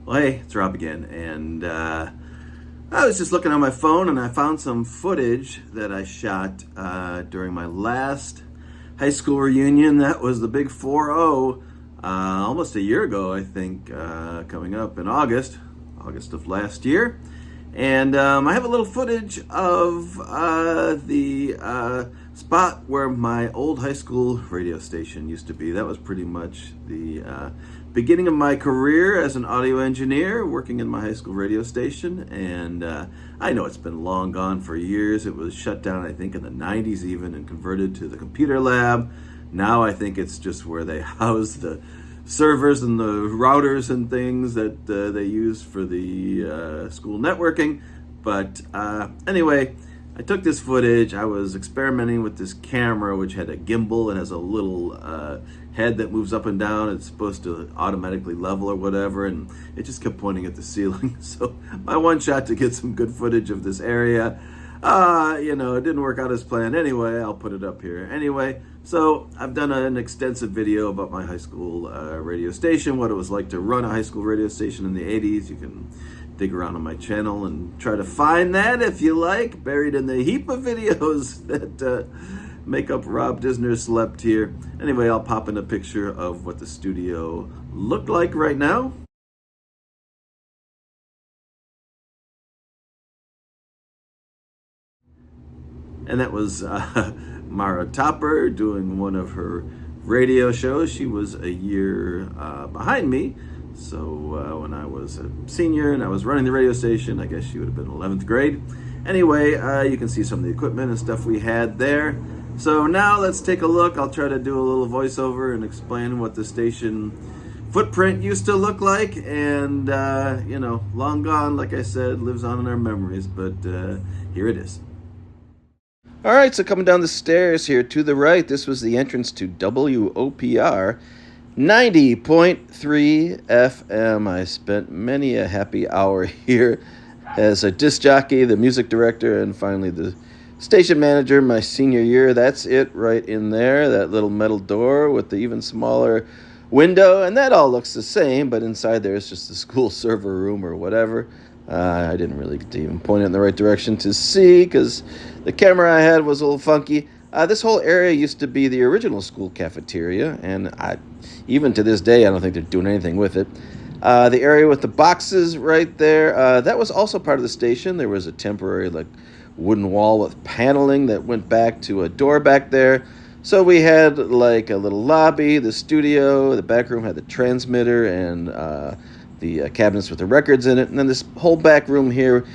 Well, hey, it's Rob again, and I was just looking on my phone and I found some footage that I shot during my last high school reunion. That was the big 4-0, almost a year ago, I think, coming up in August of last year. And I have a little footage of the spot where my old high school radio station used to be. That was pretty much the beginning of my career as an audio engineer, working in my high school radio station. And I know it's been long gone for years. It was shut down, I think, in the 90s even, and converted to the computer lab. Now I think it's just where they house the servers and the routers and things that they use for the school networking. But anyway, I took this footage. I was experimenting with this camera, which had a gimbal and has a little head that moves up and down. It's supposed to automatically level or whatever, and it just kept pointing at the ceiling. So my one shot to get some good footage of this area, it didn't work out as planned. Anyway, I'll put it up here. Anyway, so I've done an extensive video about my high school radio station, what it was like to run a high school radio station in the 80s. You can dig around on my channel and try to find that if you like, buried in the heap of videos that make up Rob Disner Slept here. Anyway, I'll pop in a picture of what the studio looked like right now. And that was Mara Topper doing one of her radio shows. She was a year behind me. So when I was a senior and I was running the radio station, I guess she would have been 11th grade. Anyway, you can see some of the equipment and stuff we had there. So now let's take a look. I'll try to do a little voiceover and explain what the station footprint used to look like. And, long gone, like I said, lives on in our memories. But here it is. All right, so coming down the stairs here to the right, this was the entrance to WOPR 90.3 FM. I spent many a happy hour here as a disc jockey, the music director, and finally the station manager my senior year. That's it right in there, that little metal door with the even smaller window, and that all looks the same, but inside there is just the school server room or whatever. I didn't really get to even point it in the right direction to see because the camera I had was a little funky. This whole area used to be the original school cafeteria, and even to this day, I don't think they're doing anything with it. The area with the boxes right there, that was also part of the station. There was a temporary wooden wall with paneling that went back to a door back there. So we had a little lobby, the studio, the back room had the transmitter and the cabinets with the records in it. And then this whole back room here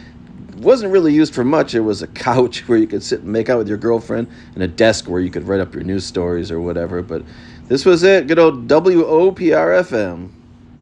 wasn't really used for much. It was a couch where you could sit and make out with your girlfriend and a desk where you could write up your news stories or whatever. But this was it, good old WOPR FM.